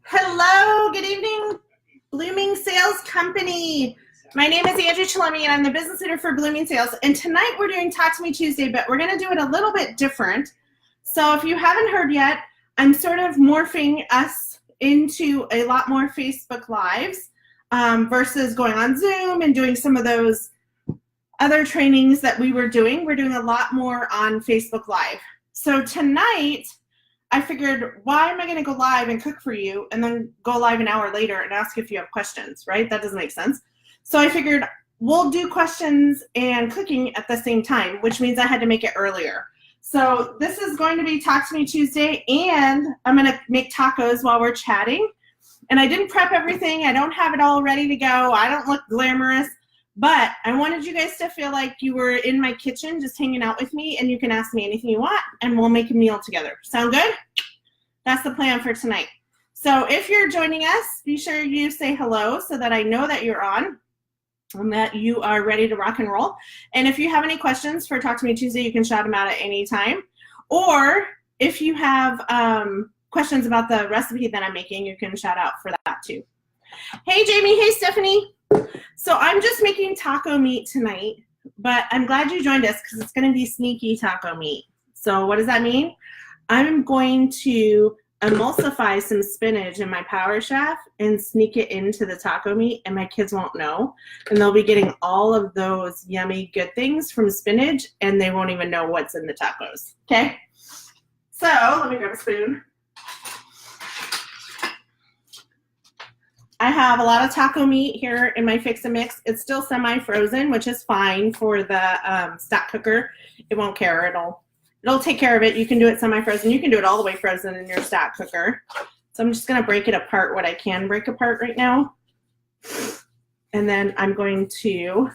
Hello, good evening, Blooming Sales Company. My name is Andrew Chalemi, and I'm the business leader for Blooming Sales. And tonight we're doing Talk to Me Tuesday, but we're going to do it a little bit different. So if you haven't heard yet, I'm sort of morphing us into a lot more Facebook Lives versus going on Zoom and doing some of those other trainings that we were doing. We're doing a lot more on Facebook Live. So tonight, I figured, why am I going to go live and cook for you and then go live an hour later and ask if you have questions, right? That doesn't make sense. So I figured we'll do questions and cooking at the same time, which means I had to make it earlier. So this is going to be Talk to Me Tuesday, and I'm going to make tacos while we're chatting. And I didn't prep everything. I don't have it all ready to go. I don't look glamorous. But I wanted you guys to feel like you were in my kitchen just hanging out with me, and you can ask me anything you want, and we'll make a meal together. Sound good? That's the plan for tonight. So if you're joining us, be sure you say hello so that I know that you're on and that you are ready to rock and roll. And if you have any questions for Talk to Me Tuesday, you can shout them out at any time. Or if you have questions about the recipe that I'm making, you can shout out for that too. Hey, Jamie. Hey, Stephanie. So I'm just making taco meat tonight, but I'm glad you joined us because it's going to be sneaky taco meat. So what does that mean? I'm going to emulsify some spinach in my Power Chef and sneak it into the taco meat, and my kids won't know. And they'll be getting all of those yummy good things from spinach, and they won't even know what's in the tacos. Okay? So let me grab a spoon. I have a lot of taco meat here in my Fix and Mix. It's still semi-frozen, which is fine for the stack cooker. It won't care. It'll take care of it. You can do it semi-frozen. You can do it all the way frozen in your stack cooker. So I'm just going to break it apart what I can break apart right now. And then I'm going to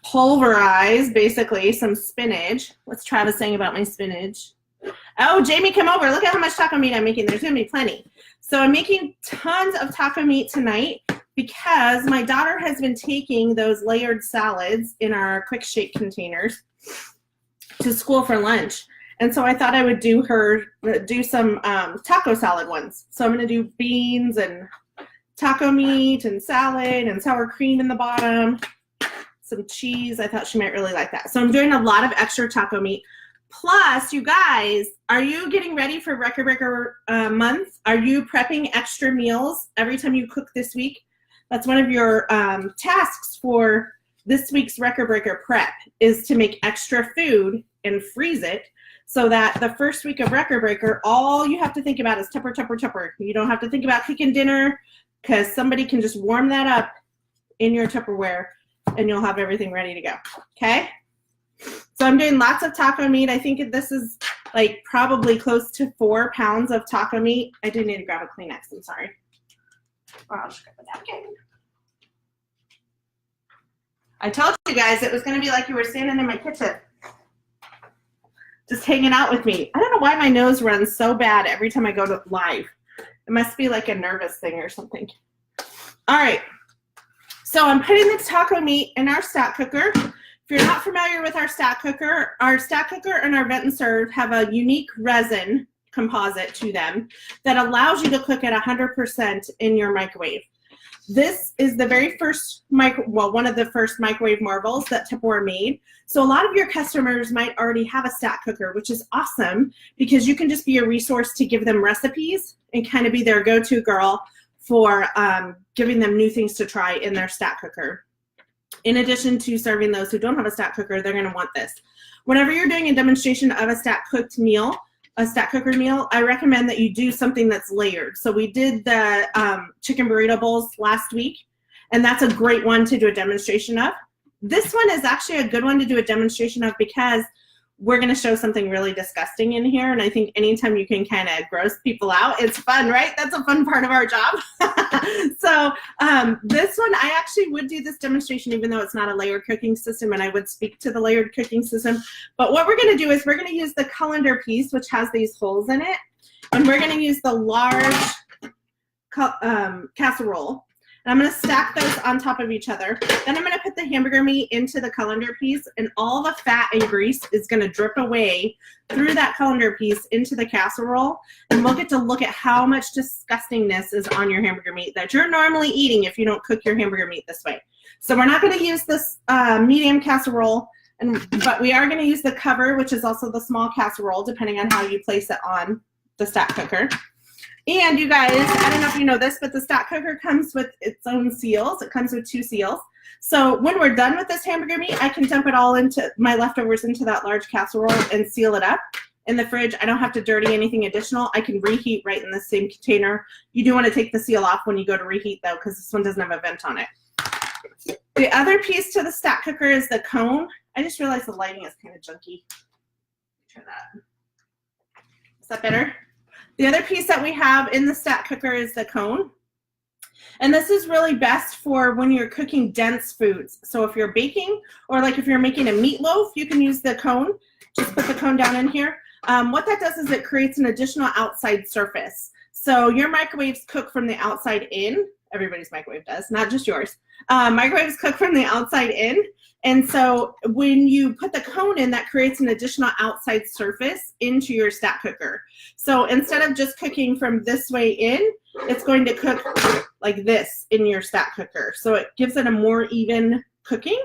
pulverize, basically, some spinach. What's Travis saying about my spinach? Oh, Jamie, come over. Look at how much taco meat I'm making. There's going to be plenty. So I'm making tons of taco meat tonight because my daughter has been taking those layered salads in our quick shake containers to school for lunch. And so I thought I would do some taco salad ones. So I'm going to do beans and taco meat and salad and sour cream in the bottom, some cheese. I thought she might really like that. So I'm doing a lot of extra taco meat. Plus, you guys, are you getting ready for Record Breaker month? Are you prepping extra meals every time you cook this week? That's one of your tasks for this week's Record Breaker prep, is to make extra food and freeze it so that the first week of Record Breaker, all you have to think about is Tupper, Tupper, Tupper. You don't have to think about cooking dinner because somebody can just warm that up in your Tupperware and you'll have everything ready to go, okay? So I'm doing lots of taco meat. I think this is like probably close to 4 pounds of taco meat. I do need to grab a Kleenex, I'm sorry. Or I'll just grab a napkin. I told you guys it was going to be like you were standing in my kitchen, just hanging out with me. I don't know why my nose runs so bad every time I go to live. It must be like a nervous thing or something. All right. So I'm putting the taco meat in our stack cooker. If you're not familiar with our stack cooker and our Vent and Serve have a unique resin composite to them that allows you to cook at 100% in your microwave. This is the very first, one of the first microwave marvels that Tupperware made. So a lot of your customers might already have a stack cooker, which is awesome because you can just be a resource to give them recipes and kind of be their go-to girl for giving them new things to try in their stack cooker. In addition to serving those who don't have a stack cooker, they're going to want this. Whenever you're doing a demonstration of a stack cooker meal, I recommend that you do something that's layered. So we did the chicken burrito bowls last week, and that's a great one to do a demonstration of. This one is actually a good one to do a demonstration of because we're going to show something really disgusting in here, and I think anytime you can kind of gross people out, it's fun, right? That's a fun part of our job. So this one, I actually would do this demonstration even though it's not a layered cooking system, and I would speak to the layered cooking system. But what we're going to do is we're going to use the colander piece, which has these holes in it, and we're going to use the large casserole. And I'm going to stack those on top of each other. Then I'm going to put the hamburger meat into the colander piece, and all the fat and grease is going to drip away through that colander piece into the casserole. And we'll get to look at how much disgustingness is on your hamburger meat that you're normally eating if you don't cook your hamburger meat this way. So we're not going to use this medium casserole, but we are going to use the cover, which is also the small casserole, depending on how you place it on the stack cooker. And you guys, I don't know if you know this, but the stack cooker comes with its own seals. It comes with 2 seals. So when we're done with this hamburger meat, I can dump it all into my leftovers into that large casserole and seal it up in the fridge. I don't have to dirty anything additional. I can reheat right in the same container. You do want to take the seal off when you go to reheat though, because this one doesn't have a vent on it. The other piece to the stack cooker is the cone. I just realized the lighting is kind of junky. Try that. Is that better? The other piece that we have in the stack cooker is the cone. And this is really best for when you're cooking dense foods. So if you're baking, or like if you're making a meatloaf, you can use the cone. Just put the cone down in here. What that does is it creates an additional outside surface. So your microwaves cook from the outside in. Everybody's microwave does, not just yours. Microwaves cook from the outside in. And so when you put the cone in, that creates an additional outside surface into your stack cooker. So instead of just cooking from this way in, it's going to cook like this in your stack cooker. So it gives it a more even cooking.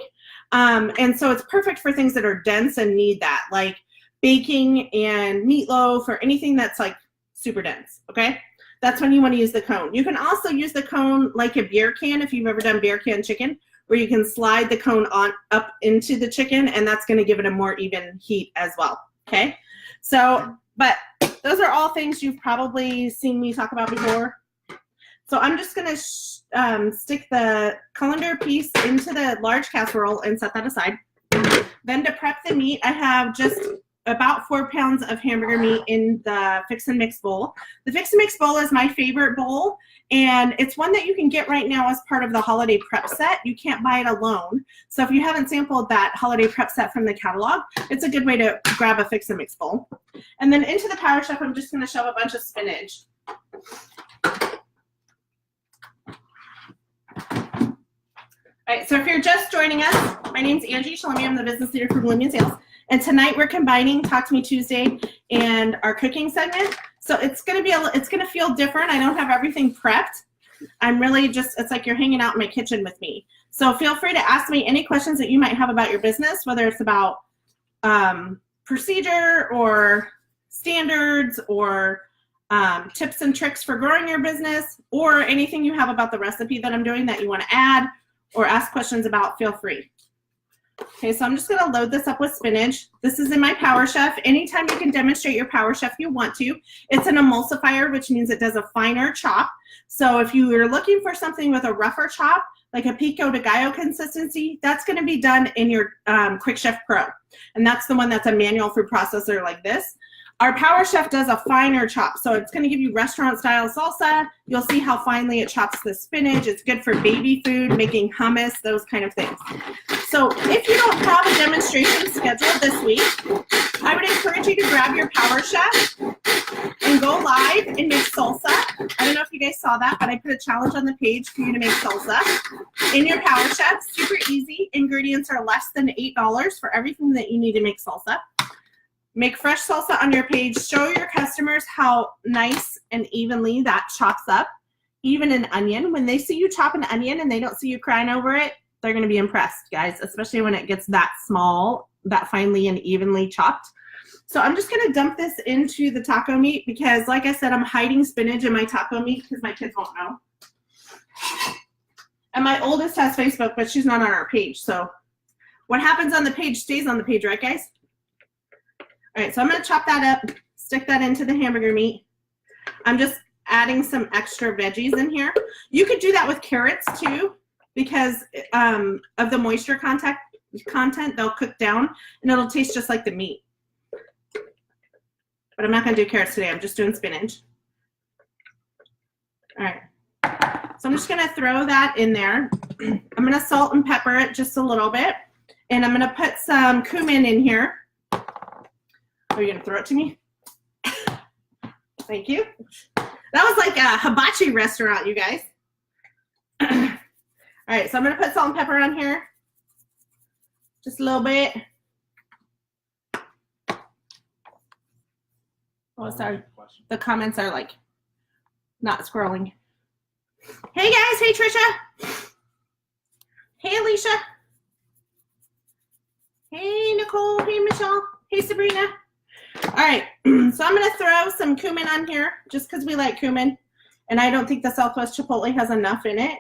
And so it's perfect for things that are dense and need that, like baking and meatloaf or anything that's like super dense, okay? That's when you want to use the cone. You can also use the cone like a beer can if you've ever done beer can chicken, where you can slide the cone on up into the chicken, and that's going to give it a more even heat as well, okay? So, but those are all things you've probably seen me talk about before. So I'm just going to stick the colander piece into the large casserole and set that aside. Then to prep the meat, I have just about 4 pounds of hamburger meat in the Fix and Mix bowl. The Fix and Mix bowl is my favorite bowl, and it's one that you can get right now as part of the holiday prep set. You can't buy it alone. So if you haven't sampled that holiday prep set from the catalog, it's a good way to grab a Fix and Mix bowl. And then into the Power Chef, I'm just going to shove a bunch of spinach. All right, so if you're just joining us, my name's Angie Shalemi. I'm the business leader for Blooming Sales. And tonight we're combining Talk to Me Tuesday and our cooking segment. So it's gonna feel different. I don't have everything prepped. I'm really just, it's like you're hanging out in my kitchen with me. So feel free to ask me any questions that you might have about your business, whether it's about procedure or standards or tips and tricks for growing your business, or anything you have about the recipe that I'm doing that you want to add or ask questions about, feel free. Okay, so I'm just going to load this up with spinach. This is in my Power Chef. Anytime you can demonstrate your Power Chef, you want to. It's an emulsifier, which means it does a finer chop. So if you are looking for something with a rougher chop, like a pico de gallo consistency, that's going to be done in your Quick Chef Pro. And that's the one that's a manual food processor like this. Our Power Chef does a finer chop, so it's going to give you restaurant-style salsa. You'll see how finely it chops the spinach. It's good for baby food, making hummus, those kind of things. So if you don't have a demonstration scheduled this week, I would encourage you to grab your Power Chef and go live and make salsa. I don't know if you guys saw that, but I put a challenge on the page for you to make salsa in your Power Chef. Super easy. Ingredients are less than $8 for everything that you need to make salsa. Make fresh salsa on your page. Show your customers how nice and evenly that chops up. Even an onion. When they see you chop an onion and they don't see you crying over it, they're going to be impressed, guys, especially when it gets that small, that finely and evenly chopped. So I'm just going to dump this into the taco meat because, like I said, I'm hiding spinach in my taco meat because my kids won't know. And my oldest has Facebook, but she's not on our page. So what happens on the page stays on the page, right, guys? All right, so I'm going to chop that up, stick that into the hamburger meat. I'm just adding some extra veggies in here. You could do that with carrots too because of the moisture content, they'll cook down and it'll taste just like the meat. But I'm not going to do carrots today. I'm just doing spinach. All right, so I'm just going to throw that in there. I'm going to salt and pepper it just a little bit, and I'm going to put some cumin in here. Are you going to throw it to me? Thank you. That was like a hibachi restaurant, you guys. All right, so I'm gonna put salt and pepper on here. Just a little bit. Oh, sorry. The comments are like not scrolling. Hey guys, hey Trisha. Hey Alicia. Hey Nicole, hey Michelle, hey Sabrina. All right, so I'm gonna throw some cumin on here just because we like cumin. And I don't think the Southwest Chipotle has enough in it.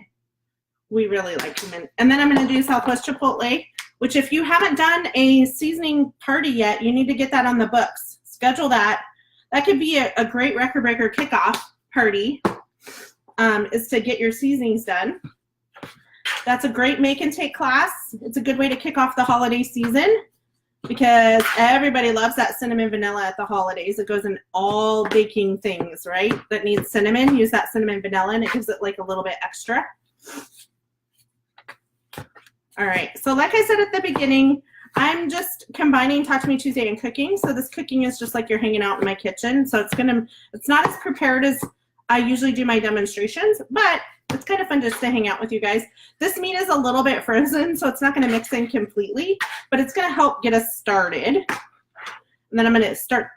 We really like cumin. And then I'm gonna do Southwest Chipotle, which if you haven't done a seasoning party yet, you need to get that on the books. Schedule that. That could be a great record breaker kickoff party, is to get your seasonings done. That's a great make and take class. It's a good way to kick off the holiday season because everybody loves that cinnamon vanilla at the holidays. It goes in all baking things, right? That needs cinnamon. Use that cinnamon vanilla and it gives it like a little bit extra. All right, so like I said at the beginning, I'm just combining Talk to Me Tuesday and cooking. So this cooking is just like you're hanging out in my kitchen. So it's not as prepared as I usually do my demonstrations, but it's kind of fun just to hang out with you guys. This meat is a little bit frozen, so it's not gonna mix in completely, but it's gonna help get us started. And then I'm gonna start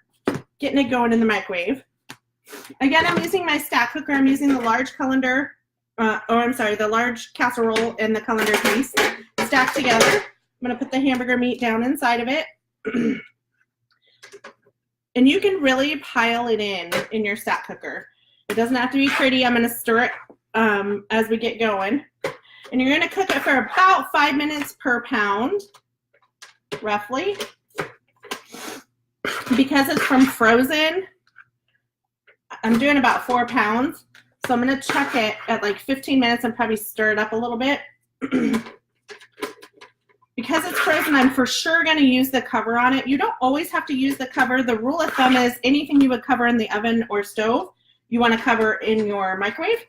getting it going in the microwave. Again, I'm using my stack cooker. I'm using the large colander, the large casserole and the colander piece stacked together. I'm gonna put the hamburger meat down inside of it. And you can really pile it in your stack cooker. It doesn't have to be pretty. I'm gonna stir it as we get going. And you're gonna cook it for about 5 minutes per pound, roughly. Because it's from frozen, I'm doing about 4 pounds. So I'm gonna chuck it at like 15 minutes and probably stir it up a little bit. Because it's frozen, I'm for sure gonna use the cover on it. You don't always have to use the cover. The rule of thumb is anything you would cover in the oven or stove, you wanna cover in your microwave.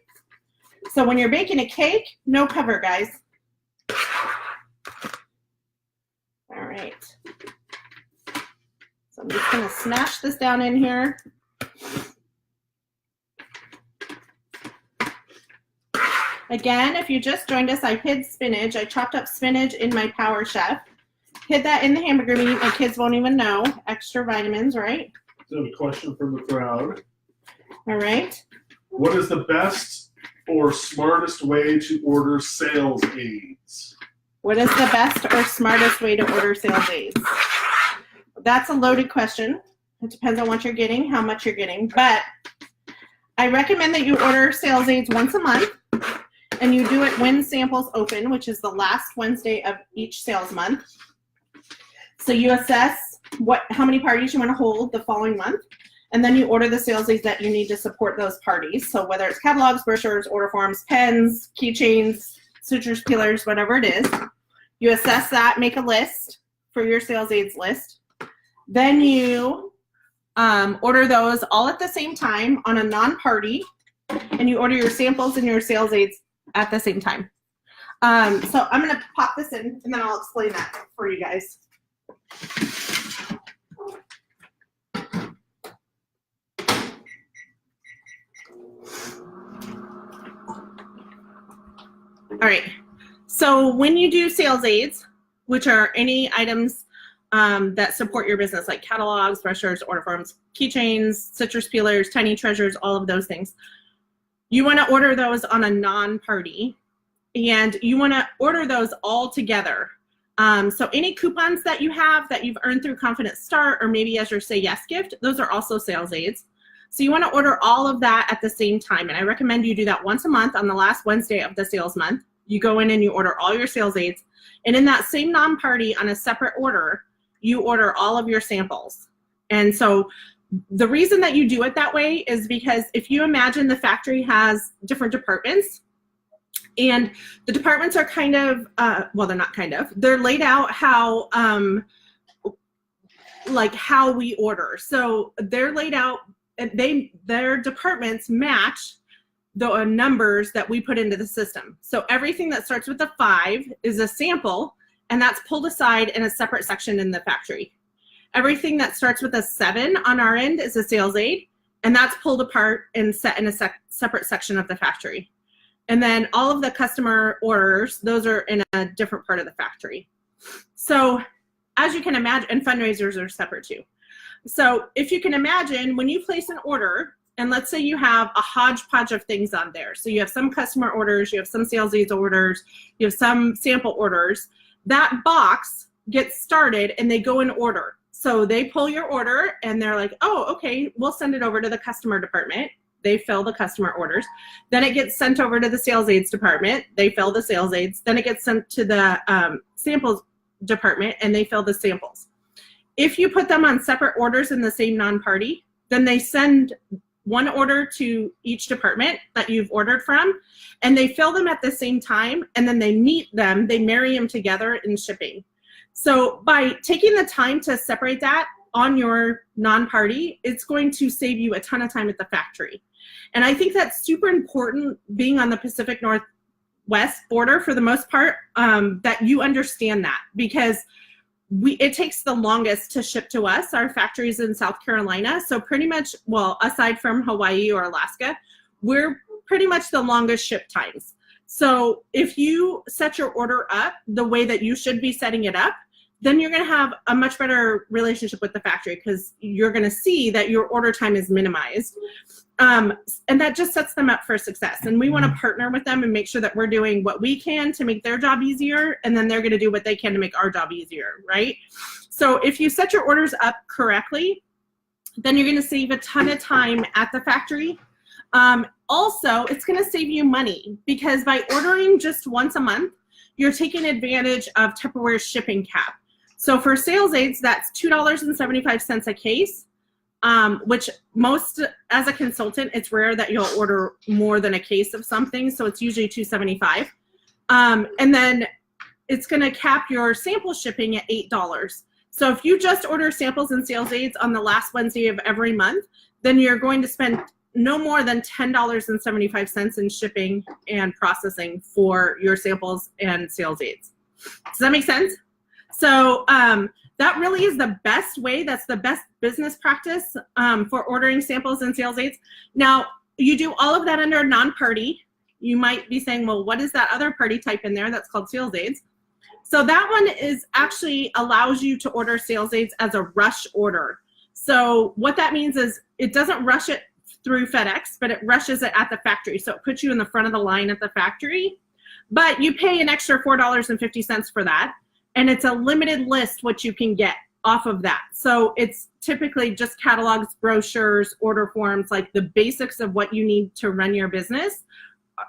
So when you're baking a cake, no cover, guys. All right. So I'm just gonna smash this down in here. Again, if you just joined us, I hid spinach. I chopped up spinach in my Power Chef. Hid that in the hamburger meat. My kids won't even know. Extra vitamins, right? So a question from the crowd. All right. What is the best or smartest way to order sales aids? What is the best or smartest way to order sales aids? That's a loaded question. It depends on what you're getting, how much you're getting. But I recommend that you order sales aids once a month. And you do it when samples open, which is the last Wednesday of each sales month. So you assess how many parties you want to hold the following month, and then you order the sales aids that you need to support those parties. So whether it's catalogs, brochures, order forms, pens, keychains, citrus peelers, whatever it is, you assess that, make a list for your sales aids list. Then you order those all at the same time on a non-party, and you order your samples and your sales aids at the same time. So I'm gonna pop this in and then I'll explain that for you guys. All right, so when you do sales aids, which are any items that support your business, like catalogs, brochures, order forms, keychains, citrus peelers, tiny treasures, all of those things, you want to order those on a non-party, and you want to order those all together. So any coupons that you have that you've earned through Confident Start, or maybe as your Say Yes gift, those are also sales aids. So you want to order all of that at the same time, and I recommend you do that once a month on the last Wednesday of the sales month. You go in and you order all your sales aids, and in that same non-party on a separate order, you order all of your samples. And so the reason that you do it that way is because if you imagine the factory has different departments, and the departments are kind of, well, they're not kind of, they're laid out how, like how we order. So they're laid out, their departments match the numbers that we put into the system. So everything that starts with a 5 is a sample, and that's pulled aside in a separate section in the factory. Everything that starts with a 7 on our end is a sales aid, and that's pulled apart and set in a separate section of the factory. And then all of the customer orders, those are in a different part of the factory. So as you can imagine, and fundraisers are separate too. So if you can imagine, when you place an order, and let's say you have a hodgepodge of things on there. So you have some customer orders, you have some sales aids orders, you have some sample orders. That box gets started and they go in order. So they pull your order and they're like, oh, okay, we'll send it over to the customer department. They fill the customer orders. Then it gets sent over to the sales aids department. They fill the sales aids. Then it gets sent to the samples department and they fill the samples. If you put them on separate orders in the same non-party, then they send one order to each department that you've ordered from, and they fill them at the same time, and then they meet them, they marry them together in shipping. So by taking the time to separate that on your non-party, it's going to save you a ton of time at the factory. And I think that's super important, being on the Pacific Northwest border for the most part, that you understand that, because it takes the longest to ship to us. Our factory's in South Carolina. So pretty much, well, aside from Hawaii or Alaska, we're pretty much the longest ship times. So if you set your order up the way that you should be setting it up, then you're going to have a much better relationship with the factory, because you're going to see that your order time is minimized. And that just sets them up for success. And we want to partner with them and make sure that we're doing what we can to make their job easier, and then they're going to do what they can to make our job easier, right? So if you set your orders up correctly, then you're going to save a ton of time at the factory. Also, it's going to save you money, because by ordering just once a month, you're taking advantage of Tupperware's shipping cap. So for sales aids, that's $2.75 a case. Which most, as a consultant, it's rare that you'll order more than a case of something, so it's usually $2.75. And then it's going to cap your sample shipping at $8. So if you just order samples and sales aids on the last Wednesday of every month, then you're going to spend no more than $10.75 in shipping and processing for your samples and sales aids. Does that make sense? So that really is the best way. That's the best business practice for ordering samples and sales aids. Now, you do all of that under a non-party. You might be saying, well, what is that other party type in there that's called sales aids? So that one is actually allows you to order sales aids as a rush order. So what that means is it doesn't rush it through FedEx, but it rushes it at the factory. So it puts you in the front of the line at the factory, but you pay an extra $4.50 for that. And it's a limited list what you can get off of that. So it's typically just catalogs, brochures, order forms, like the basics of what you need to run your business.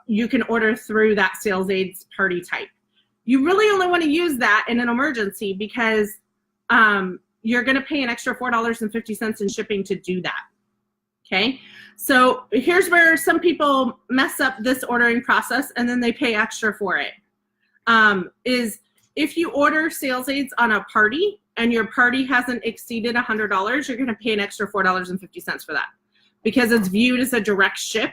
You can order through that sales aids party type. You really only want to use that in an emergency, because you're going to pay an extra $4.50 in shipping to do that. Okay, so here's where some people mess up this ordering process and then they pay extra for it. If you order sales aids on a party and your party hasn't exceeded $100, you're going to pay an extra $4.50 for that, because it's viewed as a direct ship.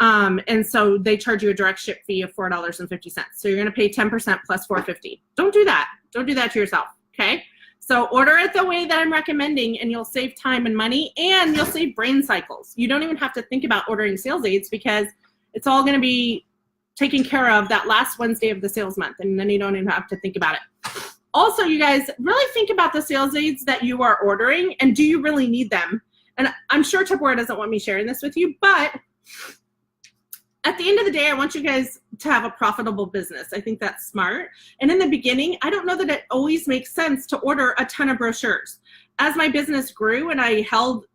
And so they charge you a direct ship fee of $4.50. So you're going to pay 10% plus $4.50. Don't do that. Don't do that to yourself. Okay. So order it the way that I'm recommending, and you'll save time and money, and you'll save brain cycles. You don't even have to think about ordering sales aids, because it's all going to be taken care of that last Wednesday of the sales month, and then you don't even have to think about it. Also, you guys, really think about the sales aids that you are ordering, and do you really need them? And I'm sure Tupperware doesn't want me sharing this with you, but at the end of the day, I want you guys to have a profitable business. I think that's smart. And in the beginning, I don't know that it always makes sense to order a ton of brochures. As my business grew and I held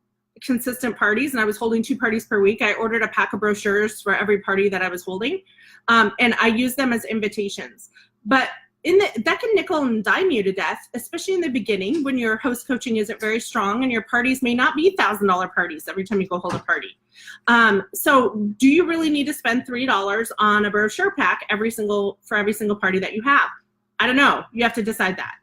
consistent parties, and I was holding 2 parties per week, I ordered a pack of brochures for every party that I was holding, and I used them as invitations. But that can nickel and dime you to death, especially in the beginning when your host coaching isn't very strong and your parties may not be $1,000 parties every time you go hold a party. So do you really need to spend $3 on a brochure pack for every single party that you have? I don't know. You have to decide that.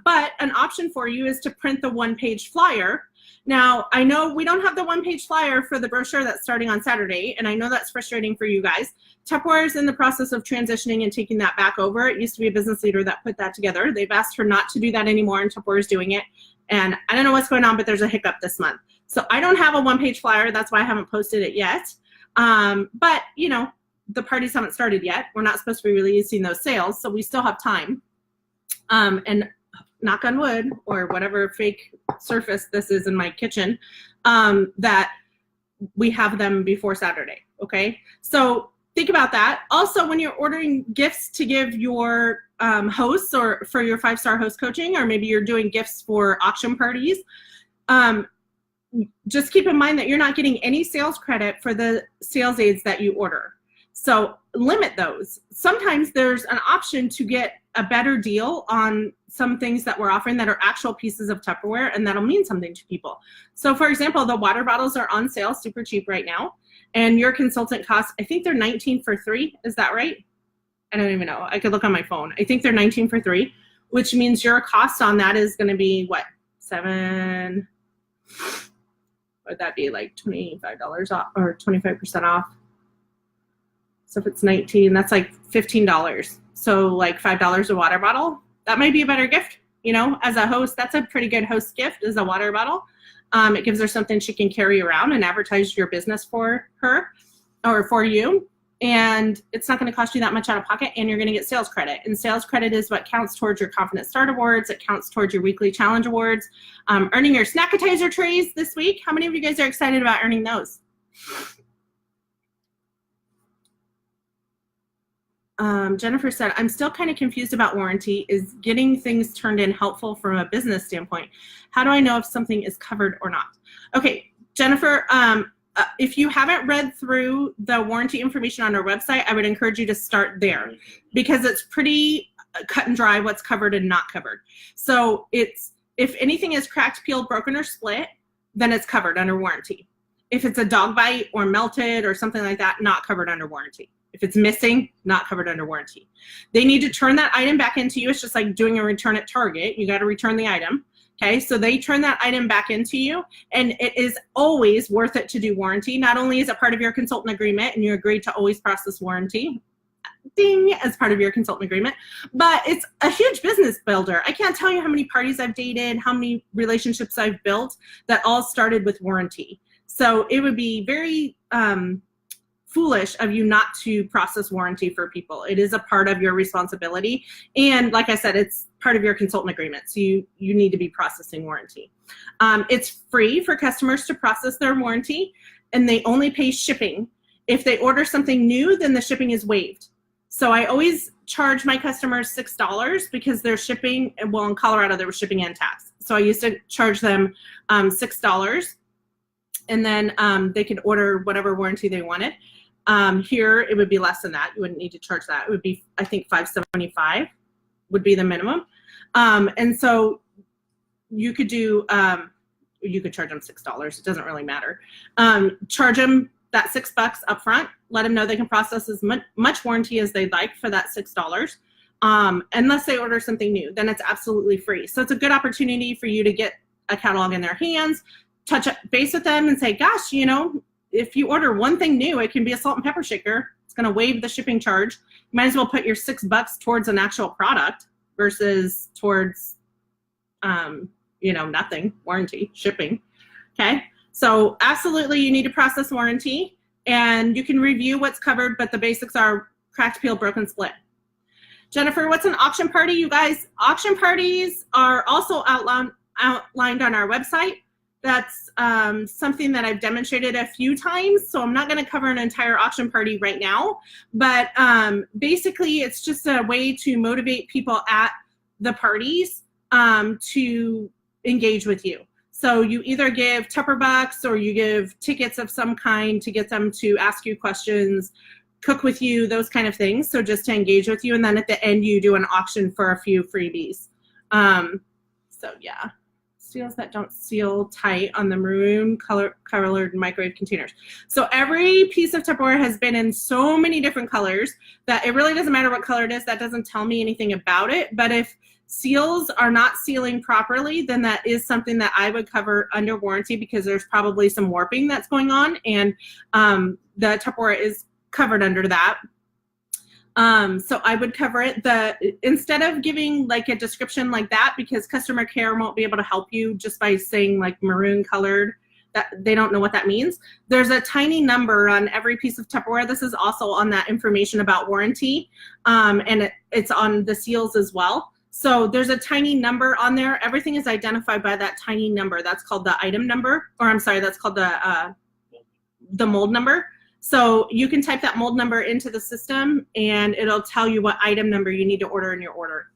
But an option for you is to print the 1-page flyer. Now, I know we don't have the 1-page flyer for the brochure that's starting on Saturday, and I know that's frustrating for you guys. Tupperware is in the process of transitioning and taking that back over. It used to be a business leader that put that together. They've asked her not to do that anymore, and Tupperware is doing it. And I don't know what's going on, but there's a hiccup this month. So I don't have a 1-page flyer. That's why I haven't posted it yet. But, you know, the parties haven't started yet. We're not supposed to be releasing those sales, so we still have time. And knock on wood, or whatever fake surface this is in my kitchen, that we have them before Saturday, okay? So think about that. Also, when you're ordering gifts to give your hosts, or for your 5-star host coaching, or maybe you're doing gifts for auction parties, just keep in mind that you're not getting any sales credit for the sales aids that you order. So limit those. Sometimes there's an option to get a better deal on some things that we're offering that are actual pieces of Tupperware, and that'll mean something to people. So for example, the water bottles are on sale super cheap right now, and your consultant costs, I think they're $19 for 3. Is that right? I don't even know. I could look on my phone. I think they're $19 for 3, which means your cost on that is going to be what? Would that be like $25 off, or 25% off? So if it's 19, that's like $15. So like $5 a water bottle. That might be a better gift, you know, as a host. That's a pretty good host gift, is a water bottle. It gives her something she can carry around and advertise your business for her or for you. And it's not going to cost you that much out of pocket, and you're going to get sales credit. And sales credit is what counts towards your Confident Start Awards. It counts towards your weekly challenge awards. Earning your Snackatizer trays this week. How many of you guys are excited about earning those? Jennifer said, I'm still kind of confused about warranty. Is getting things turned in helpful from a business standpoint? How do I know if something is covered or not? Okay, Jennifer, if you haven't read through the warranty information on our website, I would encourage you to start there, because it's pretty cut and dry what's covered and not covered. So it's, if anything is cracked, peeled, broken, or split, then it's covered under warranty. If it's a dog bite or melted or something like that, not covered under warranty. If it's missing, not covered under warranty. They need to turn that item back into you. It's just like doing a return at Target. You got to return the item. Okay, so they turn that item back into you, and it is always worth it to do warranty. Not only is it part of your consultant agreement, and you agreed to always process warranty, ding, as part of your consultant agreement, but it's a huge business builder. I can't tell you how many parties I've dated, how many relationships I've built that all started with warranty. So it would be very foolish of you not to process warranty for people. It is a part of your responsibility. And like I said, it's part of your consultant agreement. So you need to be processing warranty. It's free for customers to process their warranty, and they only pay shipping. If they order something new, then the shipping is waived. So I always charge my customers $6 because they're shipping, well, in Colorado, there was shipping and tax. So I used to charge them $6, and then they could order whatever warranty they wanted. Here, it would be less than that. You wouldn't need to charge that. It would be, I think, $5.75 would be the minimum. And so you could do, you could charge them $6. It doesn't really matter. Charge them that $6 up front. Let them know they can process as much warranty as they'd like for that $6. Unless they order something new, then it's absolutely free. So it's a good opportunity for you to get a catalog in their hands, touch base with them and say, gosh, you know, if you order one thing new, it can be a salt and pepper shaker. It's going to waive the shipping charge. You might as well put your $6 towards an actual product versus towards, you know, nothing, warranty, shipping. Okay. So absolutely, you need to process warranty, and you can review what's covered, but the basics are cracked, peeled, broken, split. Jennifer, what's an auction party? You guys, auction parties are also outlined on our website. That's something that I've demonstrated a few times, so I'm not going to cover an entire auction party right now, but basically it's just a way to motivate people at the parties to engage with you. So you either give Tupper bucks or you give tickets of some kind to get them to ask you questions, cook with you, those kind of things, so just to engage with you, and then at the end you do an auction for a few freebies. So yeah. Seals that don't seal tight on the maroon colored microwave containers. So every piece of Tupperware has been in so many different colors that it really doesn't matter what color it is. That doesn't tell me anything about it. But if seals are not sealing properly, then that is something that I would cover under warranty, because there's probably some warping that's going on, and the Tupperware is covered under that. So I would cover it. Instead of giving like a description like that, because customer care won't be able to help you just by saying like maroon colored, that they don't know what that means. There's a tiny number on every piece of Tupperware. This is also on that information about warranty, and it's on the seals as well. So there's a tiny number on there. Everything is identified by that tiny number. That's called the item number, or I'm sorry, that's called the mold number. So you can type that mold number into the system, and it'll tell you what item number you need to order in your order.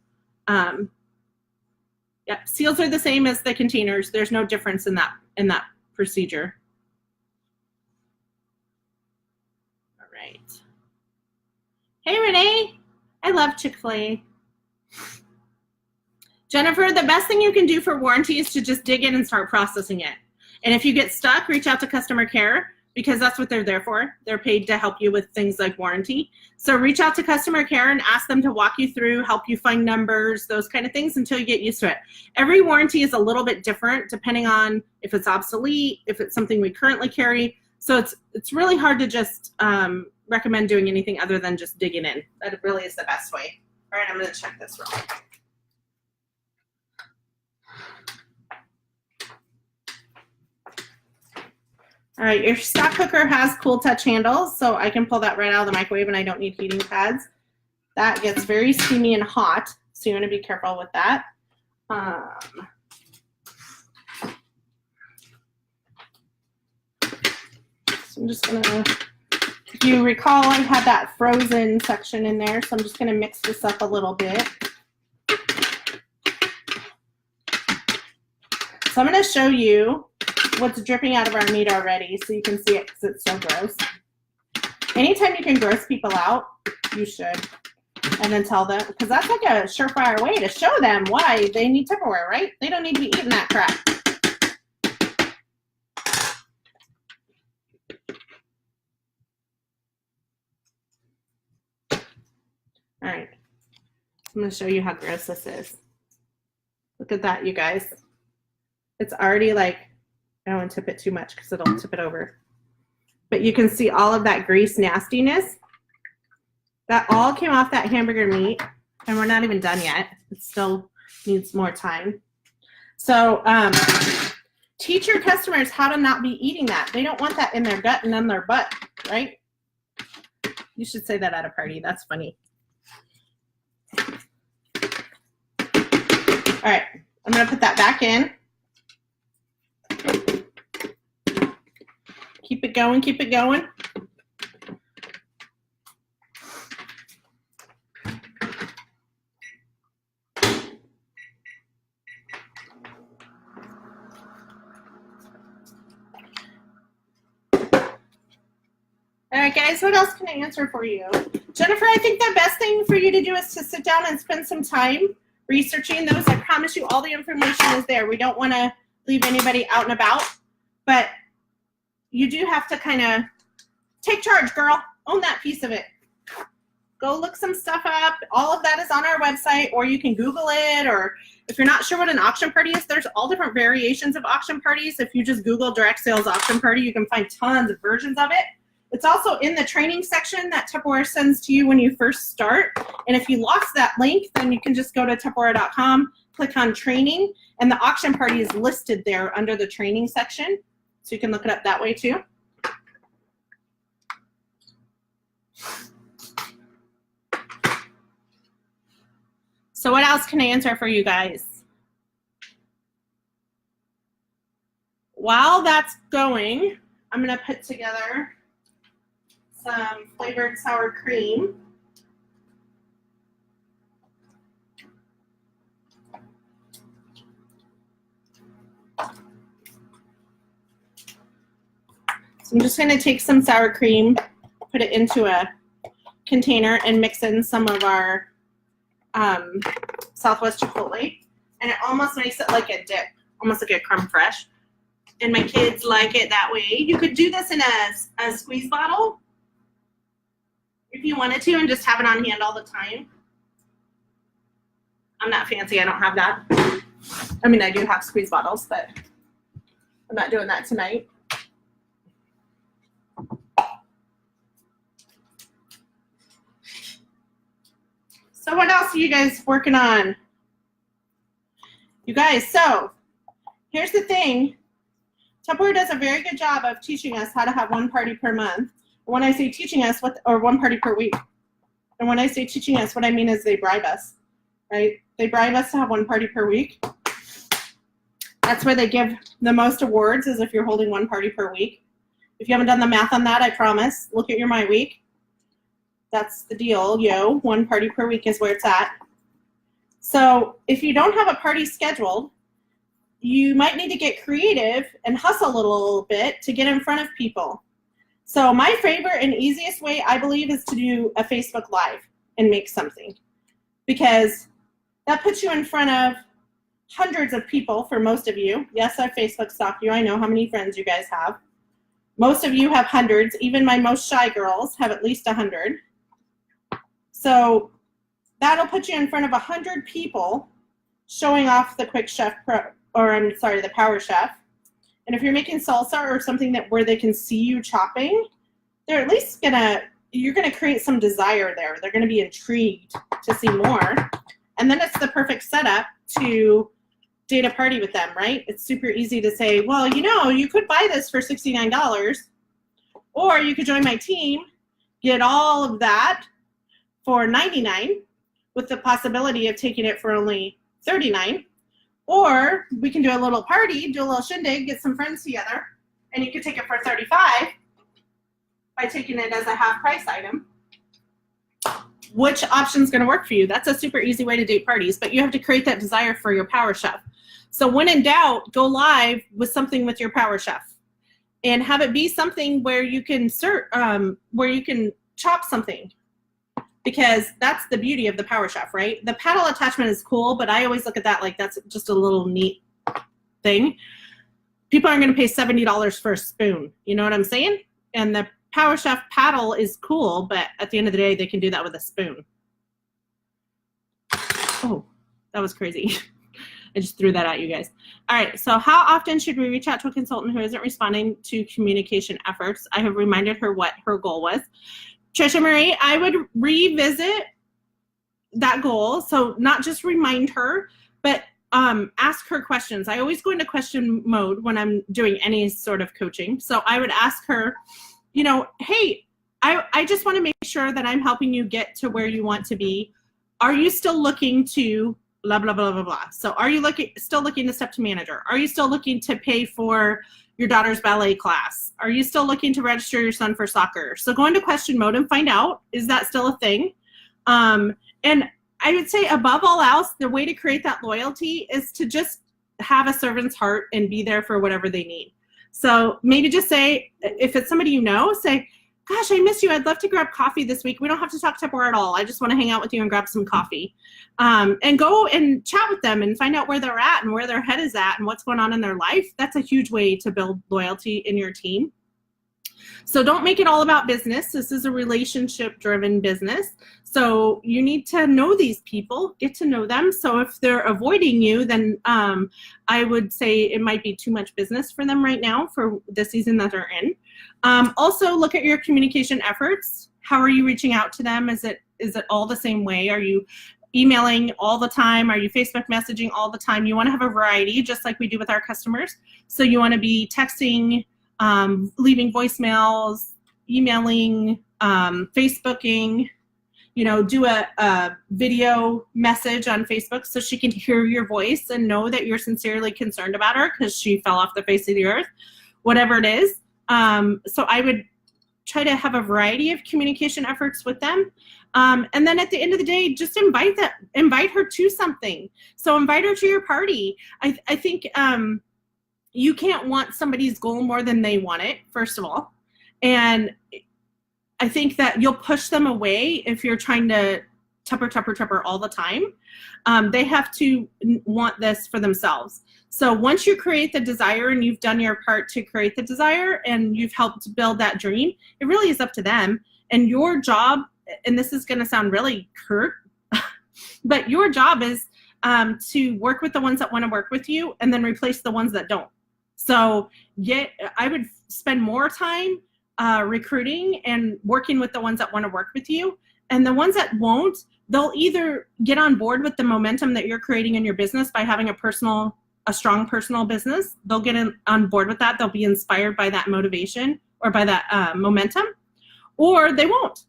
Yeah, seals are the same as the containers. There's no difference in that procedure. All right. Hey, Renee. I love Chick-fil-A. Jennifer, the best thing you can do for warranty is to just dig in and start processing it. And if you get stuck, reach out to customer care, because that's what they're there for. They're paid to help you with things like warranty. So reach out to customer care and ask them to walk you through, help you find numbers, those kind of things until you get used to it. Every warranty is a little bit different depending on if it's obsolete, if it's something we currently carry. So it's really hard to just recommend doing anything other than just digging in. That really is the best way. All right, I'm gonna check this real quick. All right, your stock cooker has cool touch handles, so I can pull that right out of the microwave and I don't need heating pads. That gets very steamy and hot, so you want to be careful with that. So I'm just gonna, if you recall, I had that frozen section in there, so I'm just gonna mix this up a little bit. So I'm gonna show you what's dripping out of our meat already so you can see it because it's so gross. Anytime you can gross people out, you should. And then tell them, because that's like a surefire way to show them why they need Tupperware, right? They don't need to be eating that crap. All right, I'm gonna show you how gross this is. Look at that, you guys. It's already like, I don't want to tip it too much because it'll tip it over. But you can see all of that grease nastiness. That all came off that hamburger meat, and we're not even done yet. It still needs more time. So teach your customers how to not be eating that. They don't want that in their gut and in their butt, right? You should say that at a party. That's funny. All right, I'm going to put that back in. Keep it going, keep it going. All right, guys, what else can I answer for you? Jennifer, I think the best thing for you to do is to sit down and spend some time researching those. I promise you all the information is there. We don't want to leave anybody out and about, but you do have to kind of take charge, girl. Own that piece of it. Go look some stuff up. All of that is on our website, or you can Google it, or if you're not sure what an auction party is, there's all different variations of auction parties. If you just Google direct sales auction party, you can find tons of versions of it. It's also in the training section that Tupperware sends to you when you first start. And if you lost that link, then you can just go to Tupperware.com, click on training, and the auction party is listed there under the training section. So you can look it up that way too. So what else can I answer for you guys? While that's going, I'm going to put together some flavored sour cream. So I'm just going to take some sour cream, put it into a container, and mix in some of our Southwest Chipotle. And it almost makes it like a dip, almost like a creme fraiche. And my kids like it that way. You could do this in a squeeze bottle if you wanted to, and just have it on hand all the time. I'm not fancy, I don't have that. I mean, I do have squeeze bottles, but I'm not doing that tonight. So what else are you guys working on? You guys, so here's the thing. Tupperware does a very good job of teaching us how to have one party per month. When I say teaching us, or one party per week. And when I say teaching us, what I mean is they bribe us, right? They bribe us to have one party per week. That's where they give the most awards, is if you're holding one party per week. If you haven't done the math on that, I promise, look at your My Week. That's the deal, yo. One party per week is where it's at. So if you don't have a party scheduled, you might need to get creative and hustle a little bit to get in front of people. So my favorite and easiest way, I believe, is to do a Facebook Live and make something, because that puts you in front of hundreds of people for most of you. Yes, I've Facebook stalked you. I know how many friends you guys have. Most of you have hundreds. Even my most shy girls have at least 100. So that'll put you in front of 100 people showing off the Quick Chef Pro, or I'm sorry, the Power Chef. And if you're making salsa or something that where they can see you chopping, they're at least you're gonna create some desire there. They're gonna be intrigued to see more. And then it's the perfect setup to date a party with them, right? It's super easy to say, well, you know, you could buy this for $69, or you could join my team, get all of that for $99, with the possibility of taking it for only $39. Or we can do a little party, do a little shindig, get some friends together, and you could take it for $35 by taking it as a half price item. Which option's gonna work for you? That's a super easy way to date parties, but you have to create that desire for your Power Chef. So when in doubt, go live with something with your Power Chef, and have it be something where you can chop something, because that's the beauty of the Power Chef, right? The paddle attachment is cool, but I always look at that like that's just a little neat thing. People aren't gonna pay $70 for a spoon, you know what I'm saying? And the Power Chef paddle is cool, but at the end of the day, they can do that with a spoon. Oh, that was crazy. I just threw that at you guys. All right, so how often should we reach out to a consultant who isn't responding to communication efforts? I have reminded her what her goal was. Trisha Marie, I would revisit that goal. So not just remind her, but ask her questions. I always go into question mode when I'm doing any sort of coaching. So I would ask her, you know, hey, I just want to make sure that I'm helping you get to where you want to be. Are you still looking to blah, blah, blah, blah, blah? So are you still looking to step to manager? Are you still looking to pay for your daughter's ballet class? Are you still looking to register your son for soccer? So go into question mode and find out, is that still a thing? And I would say above all else, the way to create that loyalty is to just have a servant's heart and be there for whatever they need. So maybe just say, if it's somebody you know, say, gosh, I miss you. I'd love to grab coffee this week. We don't have to talk Tupperware at all. I just want to hang out with you and grab some coffee. And go and chat with them and find out where they're at and where their head is at and what's going on in their life. That's a huge way to build loyalty in your team. So don't make it all about business. This is a relationship-driven business. So you need to know these people, get to know them. So if they're avoiding you, then I would say it might be too much business for them right now for the season that they're in. Also, look at your communication efforts. How are you reaching out to them? Is it all the same way? Are you emailing all the time? Are you Facebook messaging all the time? You want to have a variety, just like we do with our customers. So you want to be texting, leaving voicemails, emailing, Facebooking, you know, do a video message on Facebook so she can hear your voice and know that you're sincerely concerned about her because she fell off the face of the earth, whatever it is. So I would try to have a variety of communication efforts with them. And then at the end of the day, just invite her to something. So invite her to your party. I think you can't want somebody's goal more than they want it, first of all. And I think that you'll push them away if you're trying to tupper all the time. They have to want this for themselves. So once you create the desire and you've done your part to create the desire and you've helped build that dream, it really is up to them. And your job, and this is going to sound really curt, but your job is to work with the ones that want to work with you and then replace the ones that don't. So I would spend more time recruiting and working with the ones that want to work with you. And the ones that won't, they'll either get on board with the momentum that you're creating in your business by having a personal a strong personal business, they'll get on board with that. They'll be inspired by that motivation or by that momentum, or they won't.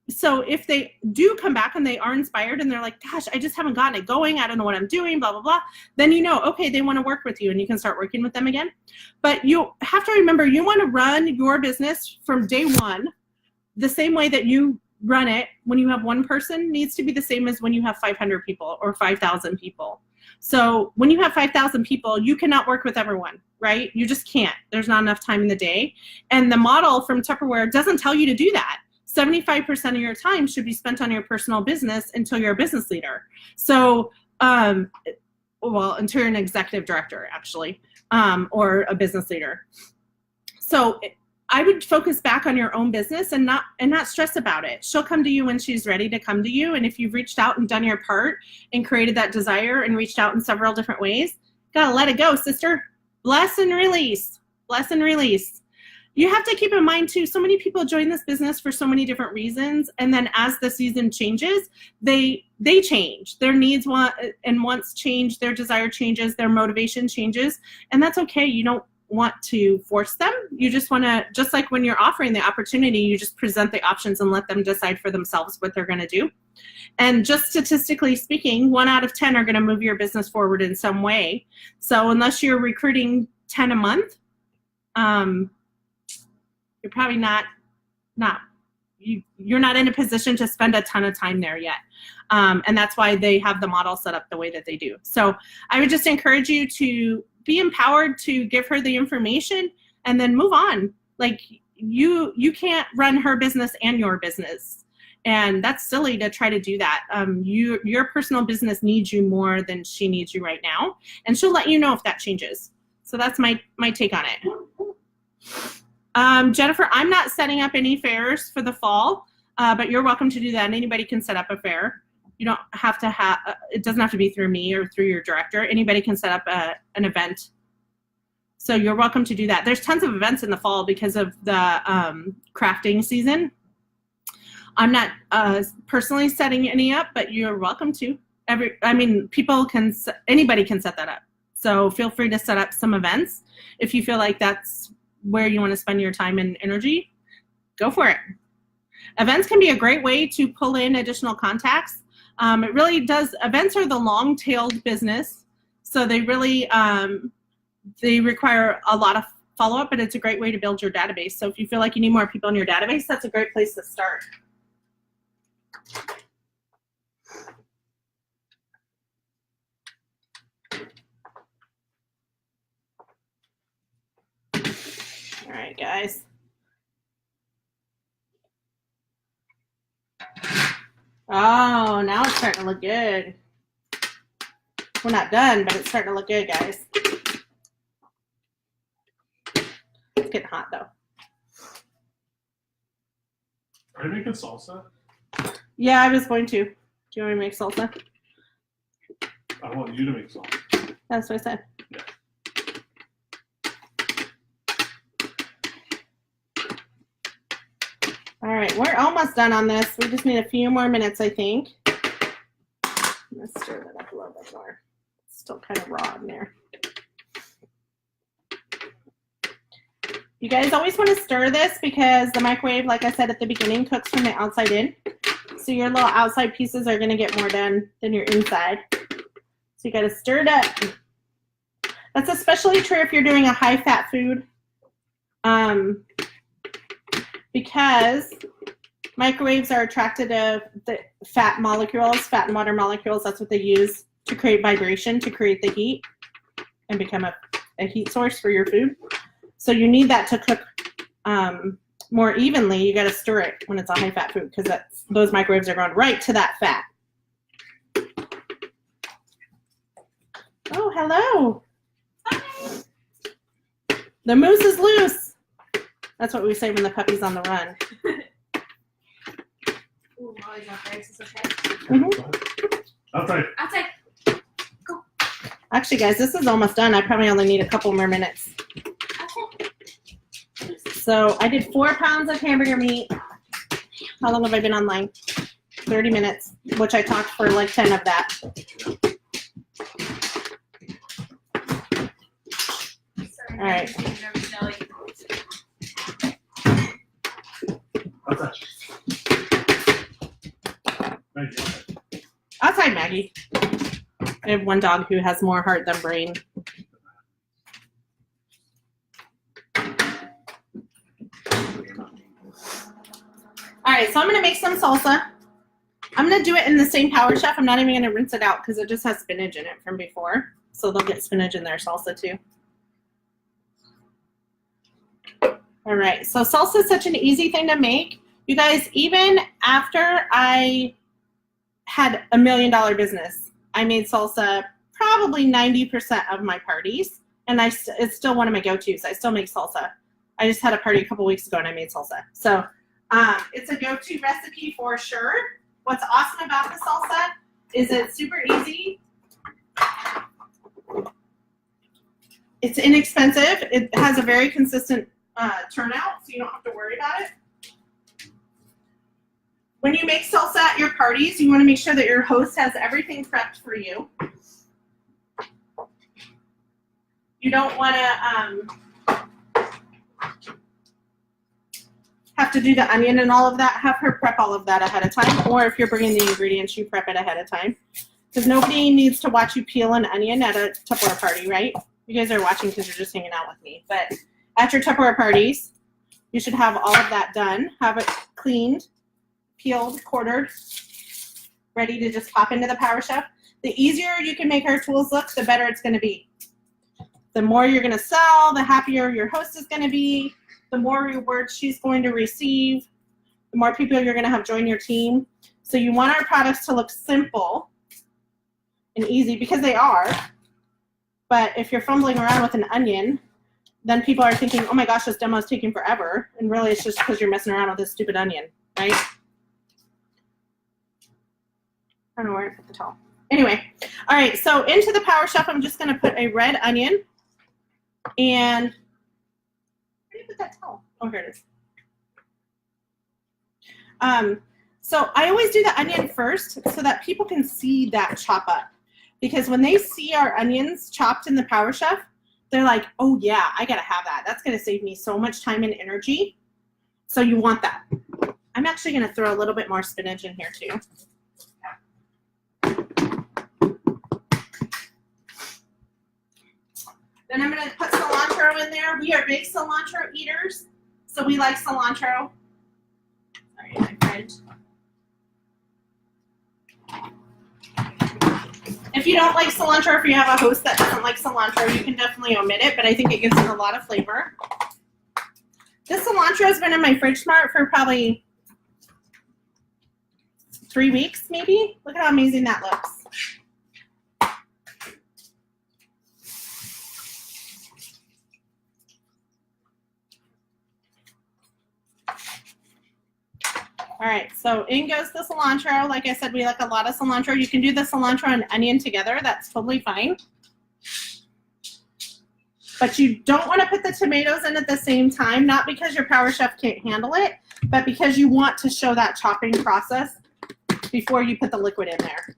So if they do come back and they are inspired and they're like, gosh, I just haven't gotten it going, I don't know what I'm doing, blah, blah, blah, then you know, okay, they want to work with you and you can start working with them again. But you have to remember, you want to run your business from day one the same way that you run it when you have one person needs to be the same as when you have 500 people or 5,000 people. So when you have 5,000 people, you cannot work with everyone, right? You just can't. There's not enough time in the day. And the model from Tupperware doesn't tell you to do that. 75% of your time should be spent on your personal business until you're a business leader. So, well, until you're an executive director, actually, or a business leader. So I would focus back on your own business and not stress about it. She'll come to you when she's ready to come to you. And if you've reached out and done your part and created that desire and reached out in several different ways, gotta let it go, sister. Bless and release. Bless and release. You have to keep in mind too, so many people join this business for so many different reasons. And then as the season changes, they change. Their needs and wants change, their desire changes, their motivation changes. And that's okay. You don't want to force them. You just want to, just like when you're offering the opportunity, you just present the options and let them decide for themselves what they're going to do. And just statistically speaking, 1 out of 10 are going to move your business forward in some way. So unless you're recruiting 10 a month, you're probably you're not in a position to spend a ton of time there yet. And that's why they have the model set up the way that they do. So I would just encourage you to be empowered to give her the information and then move on. Like you can't run her business and your business. And that's silly to try to do that. Your personal business needs you more than she needs you right now. And she'll let you know if that changes. So that's my take on it. Jennifer, I'm not setting up any fairs for the fall, but you're welcome to do that. Anybody can set up a fair. You don't have to it doesn't have to be through me or through your director. Anybody can set up an event. So you're welcome to do that. There's tons of events in the fall because of the crafting season. I'm not personally setting any up, but you're welcome to. Anybody can set that up. So feel free to set up some events. If you feel like that's where you want to spend your time and energy, go for it. Events can be a great way to pull in additional contacts. It really does. Events are the long-tailed business, so they really they require a lot of follow-up, but it's a great way to build your database. So if you feel like you need more people in your database, that's a great place to start. All right, guys. Oh, now it's starting to look good. We're not done, but it's starting to look good, guys. It's getting hot, though. Are you making salsa? Yeah, I was going to. Do you want me to make salsa? I want you to make salsa. That's what I said. Yeah. All right, we're almost done on this. We just need a few more minutes, I think. Let's stir that up a little bit more. It's still kind of raw in there. You guys always want to stir this because the microwave, like I said at the beginning, cooks from the outside in. So your little outside pieces are going to get more done than your inside. So you got to stir it up. That's especially true if you're doing a high-fat food. Because microwaves are attracted to the fat molecules, fat and water molecules. That's what they use to create vibration, to create the heat and become a heat source for your food. So you need that to cook more evenly. You got to stir it when it's a high-fat food because those microwaves are going right to that fat. Oh, hello. Hi. The moose is loose. That's what we say when the puppy's on the run. Ooh, Molly's out there. Is this okay? Mm-hmm. Outside. Outside. Go. Actually, guys, this is almost done. I probably only need a couple more minutes. Okay. So I did 4 pounds of hamburger meat. How long have I been online? 30 minutes, which I talked for like 10 of that. All right. What's that? Thank you. Outside Maggie. I have one dog who has more heart than brain. All right, so I'm gonna make some salsa. I'm gonna do it in the same Power Chef. I'm not even gonna rinse it out because it just has spinach in it from before. So they'll get spinach in their salsa too. All right, so salsa is such an easy thing to make. You guys, even after I had $1 million business, I made salsa probably 90% of my parties, and it's still one of my go-tos. I still make salsa. I just had a party a couple weeks ago and I made salsa. So it's a go-to recipe for sure. What's awesome about the salsa is it's super easy. It's inexpensive. It has a very consistent turnout, so you don't have to worry about it. When you make salsa at your parties, you want to make sure that your host has everything prepped for you. You don't want to have to do the onion and all of that. Have her prep all of that ahead of time, or if you're bringing the ingredients, you prep it ahead of time. Because nobody needs to watch you peel an onion at a Tupperware party, right? You guys are watching because you're just hanging out with me. But at your Tupperware parties, you should have all of that done. Have it cleaned, peeled, quartered, ready to just pop into the Power Chef. The easier you can make our tools look, the better it's going to be. The more you're going to sell, the happier your host is going to be, the more rewards she's going to receive, the more people you're going to have join your team. So you want our products to look simple and easy, because they are. But if you're fumbling around with an onion, then people are thinking, oh my gosh, this demo is taking forever. And really it's just because you're messing around with this stupid onion, right? I don't know where to put the towel. Anyway, all right, so into the Power Chef, I'm just going to put a red onion. And where do you put that towel? Oh, here it is. So I always do the onion first so that people can see that chop up. Because when they see our onions chopped in the Power Chef, they're like, oh yeah, I gotta have that. That's gonna save me so much time and energy. So you want that. I'm actually gonna throw a little bit more spinach in here too. Then I'm gonna put cilantro in there. We are big cilantro eaters, so we like cilantro. Sorry, my friend. If you don't like cilantro, if you have a host that doesn't like cilantro, you can definitely omit it, but I think it gives it a lot of flavor. This cilantro has been in my fridge smart for probably 3 weeks, maybe. Look at how amazing that looks. All right, so in goes the cilantro. Like I said, we like a lot of cilantro. You can do the cilantro and onion together. That's totally fine. But you don't want to put the tomatoes in at the same time, not because your Power Chef can't handle it, but because you want to show that chopping process before you put the liquid in there.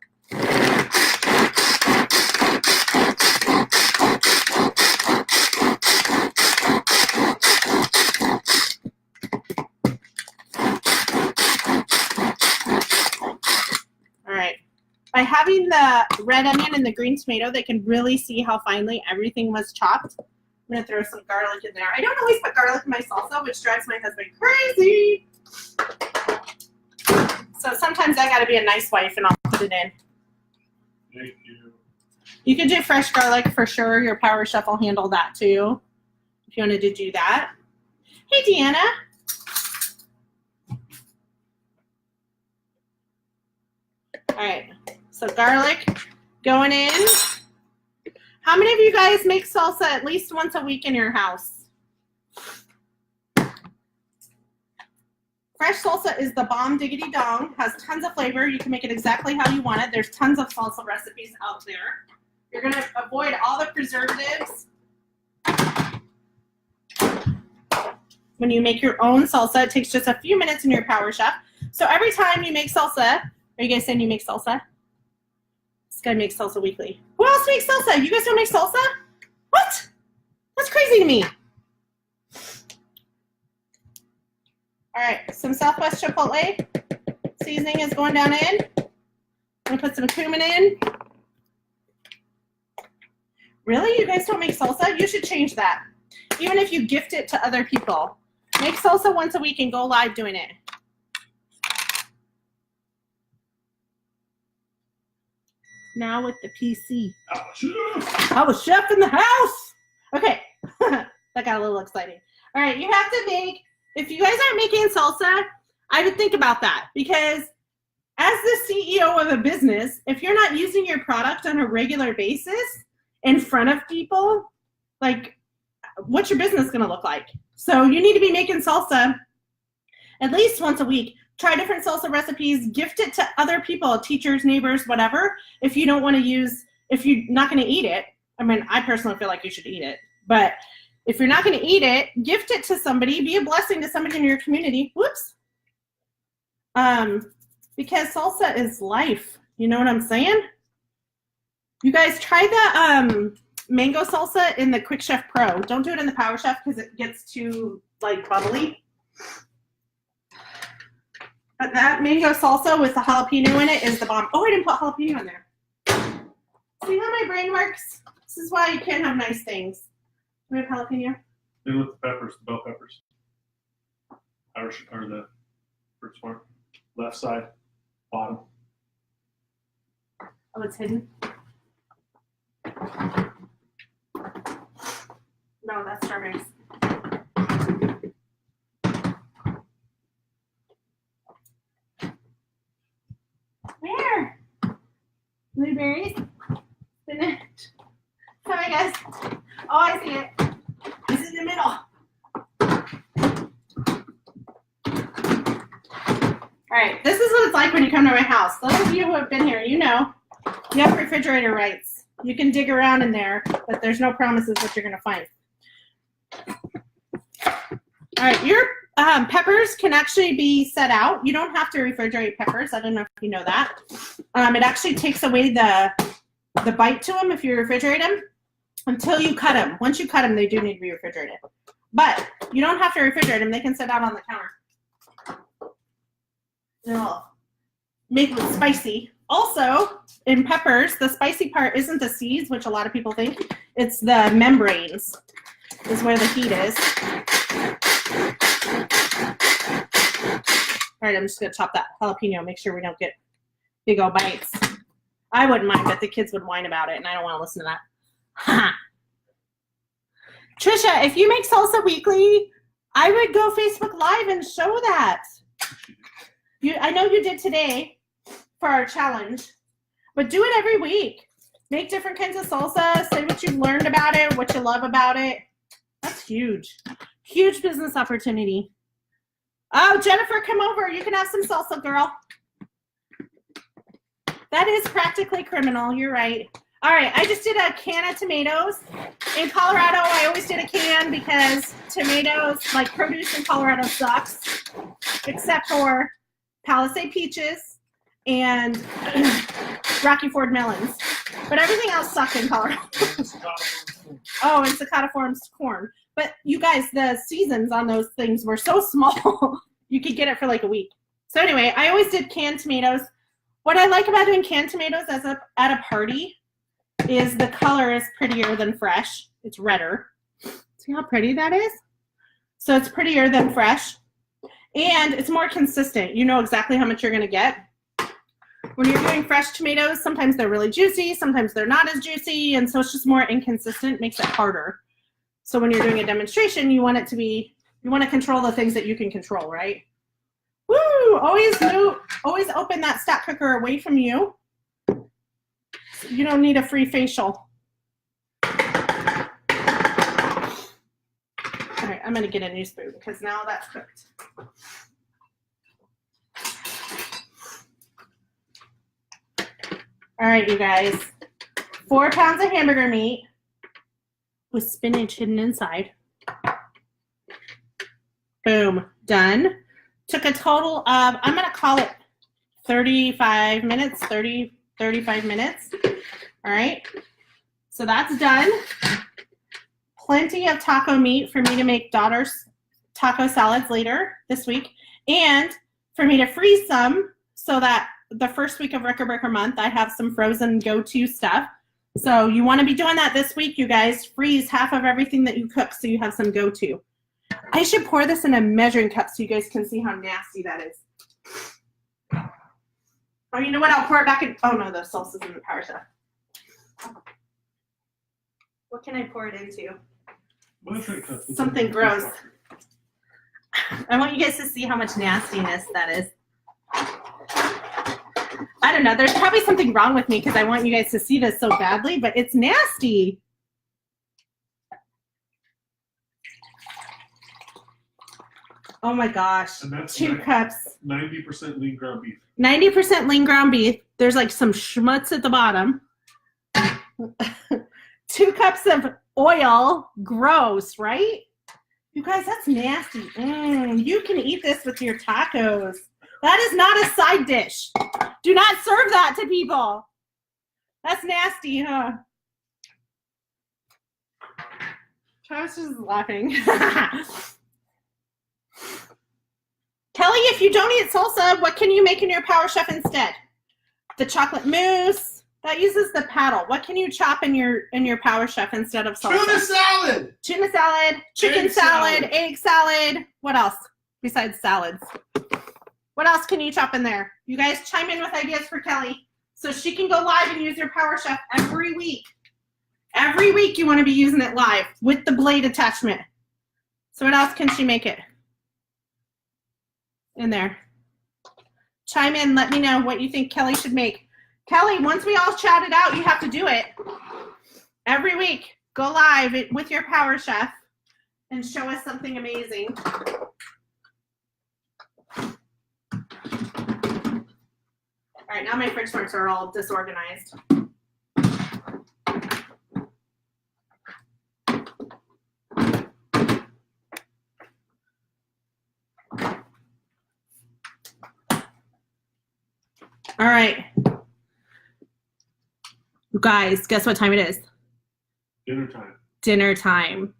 By having the red onion and the green tomato, they can really see how finely everything was chopped. I'm going to throw some garlic in there. I don't always put garlic in my salsa, which drives my husband crazy. So sometimes I got to be a nice wife and I'll put it in. Thank you. You can do fresh garlic for sure. Your Power Chef will handle that too, if you wanted to do that. Hey, Deanna. All right. So garlic going in. How many of you guys make salsa at least once a week in your house? Fresh salsa is the bomb diggity dong. Has tons of flavor. You can make it exactly how you want it. There's tons of salsa recipes out there. You're going to avoid all the preservatives. When you make your own salsa, it takes just a few minutes in your Power Chef. So every time you make salsa, are you guys saying you make salsa? This guy makes salsa weekly. Who else makes salsa? You guys don't make salsa? What? That's crazy to me. All right, some Southwest Chipotle seasoning is going down in. I'm gonna put some cumin in. Really? You guys don't make salsa? You should change that. Even if you gift it to other people. Make salsa once a week and go live doing it. Now with the PC. I was chef in the house. Okay, that got a little exciting. All right, you have to make, if you guys aren't making salsa, I would think about that, because as the CEO of a business, if you're not using your product on a regular basis in front of people, like, what's your business going to look like? So you need to be making salsa at least once a week. Try different salsa recipes, gift it to other people, teachers, neighbors, whatever. If you don't want to use, if you're not going to eat it, I mean, I personally feel like you should eat it, but if you're not going to eat it, gift it to somebody, be a blessing to somebody in your community. Whoops. Because salsa is life. You know what I'm saying? You guys try the mango salsa in the Quick Chef Pro. Don't do it in the Power Chef because it gets too like bubbly. But that mango salsa with the jalapeno in it is the bomb. Oh, I didn't put jalapeno in there. See how my brain works? This is why you can't have nice things. Do we have jalapeno? And with the peppers, the bell peppers. Or the fruit smart. Left side, bottom. Oh, it's hidden. No, that's strawberries. Where? Blueberries? Spinach? Sorry, guys. Oh, I see it. It's in the middle. All right, this is what it's like when you come to my house. Those of you who have been here, you know, you have refrigerator rights. You can dig around in there, but there's no promises that you're going to find. All right, your peppers can actually be set out. You don't have to refrigerate peppers. I don't know if you know that. It actually takes away the bite to them if you refrigerate them until you cut them. Once you cut them, they do need to be refrigerated. But you don't have to refrigerate them. They can sit out on the counter. It'll make them spicy. Also, in peppers, the spicy part isn't the seeds, which a lot of people think. It's the membranes is where the heat is. All right, I'm just going to chop that jalapeno, make sure we don't get big old bites. I wouldn't mind, but the kids would whine about it, and I don't want to listen to that. Trisha, if you make salsa weekly, I would go Facebook Live and show that. I know you did today for our challenge, but do it every week. Make different kinds of salsa, say what you've learned about it, what you love about it. That's huge. Huge business opportunity. Oh, Jennifer, come over. You can have some salsa, girl. That is practically criminal. You're right. All right, I just did a can of tomatoes. In Colorado, I always did a can because tomatoes, like produce in Colorado, sucks, except for Palisade peaches and Rocky Ford melons. But everything else sucked in Colorado. Oh, and Sakata corn. But you guys, the seasons on those things were so small, you could get it for like a week. So anyway, I always did canned tomatoes. What I like about doing canned tomatoes at a party is the color is prettier than fresh. It's redder. See how pretty that is? So it's prettier than fresh. And it's more consistent. You know exactly how much you're going to get. When you're doing fresh tomatoes, sometimes they're really juicy, sometimes they're not as juicy, and so it's just more inconsistent, makes it harder. So when you're doing a demonstration, you want to control the things that you can control, right? Woo! Always open that stack cooker away from you. You don't need a free facial. All right, I'm going to get a new spoon because now that's cooked. All right, you guys. 4 pounds of hamburger meat with spinach hidden inside. Boom, done. Took a total of, I'm going to call it 35 minutes, 35 minutes. All right, so that's done. plenty of taco meat for me to make daughter's taco salads later this week, and for me to freeze some so that the first week of Record Breaker month, I have some frozen go-to stuff. So you want to be doing that this week, you guys. Freeze half of everything that you cook so you have some go-to. I should pour this in a measuring cup so you guys can see how nasty that is. Oh, you know what? I'll pour it back in. Oh, no, the salsa's in the power chef. What can I pour it into? Something gross. I want you guys to see how much nastiness that is. I don't know. There's probably something wrong with me because I want you guys to see this so badly, but it's nasty. Oh my gosh. 2 cups. 90% lean ground beef. 90% lean ground beef. There's like some schmutz at the bottom. 2 cups of oil. Gross, right? You guys, that's nasty. You can eat this with your tacos. That is not a side dish. Do not serve that to people. That's nasty, huh? Travis is laughing. Kelly, if you don't eat salsa, what can you make in your Power Chef instead? The chocolate mousse. That uses the paddle. What can you chop in your Power Chef instead of salsa? Tuna salad! Tuna salad, chicken salad, egg salad. What else besides salads? What else can you chop in there? You guys chime in with ideas for Kelly so she can go live and use your Power Chef every week. Every week you want to be using it live with the blade attachment. So what else can she make it in there? Chime in. Let me know what you think Kelly should make. Kelly, once we all chat it out, you have to do it. Every week, go live with your Power Chef and show us something amazing. All right, now my fridge marks are all disorganized. All right. You guys, guess what time it is? Dinner time. Dinner time.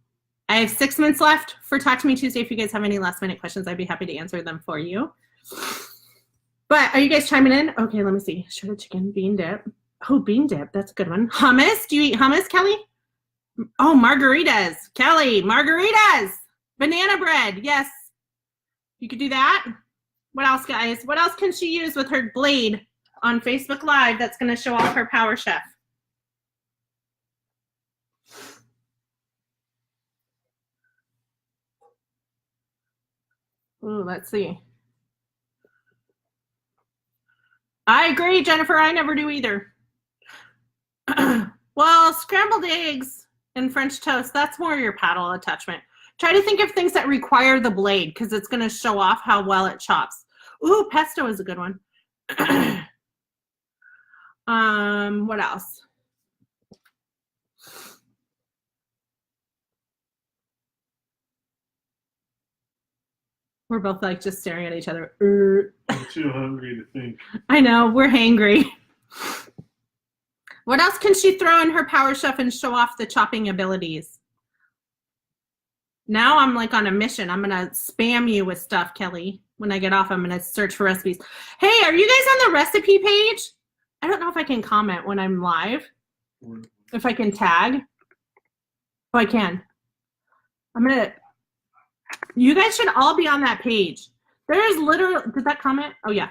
I have 6 minutes left for Talk to Me Tuesday. If you guys have any last minute questions, I'd be happy to answer them for you. But are you guys chiming in? Okay, let me see. Shredded chicken, bean dip. Oh, bean dip. That's a good one. Hummus. Do you eat hummus, Kelly? Oh, margaritas. Kelly, margaritas. Banana bread. Yes. You could do that. What else, guys? What else can she use with her blade on Facebook Live that's going to show off her Power Chef? Ooh, let's see. I agree, Jennifer. I never do either. Well, scrambled eggs and French toast, that's more your paddle attachment. Try to think of things that require the blade because it's going to show off how well it chops. Ooh, pesto is a good one. What else? We're both like just staring at each other. I'm too hungry to think. I know, we're hangry. What else can she throw in her Power Chef and show off the chopping abilities? Now I'm like on a mission. I'm going to spam you with stuff, Kelly. When I get off, I'm going to search for recipes. Hey, are you guys on the recipe page? I don't know if I can comment when I'm live. If I can tag. Oh, I can. I'm going to. You guys should all be on that page. There's literally. Did that comment? Oh, yeah.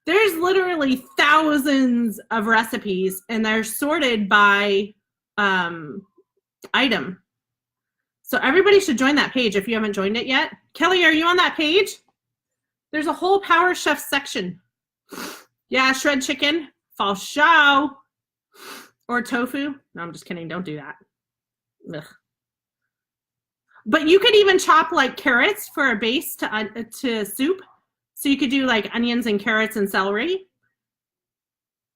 There's literally thousands of recipes, and they're sorted by item. So everybody should join that page if you haven't joined it yet. Kelly, are you on that page? There's a whole Power Chef section. Yeah, shred chicken, fall show, or tofu. No, I'm just kidding. Don't do that. Ugh. But you could even chop like carrots for a base to soup. So you could do like onions and carrots and celery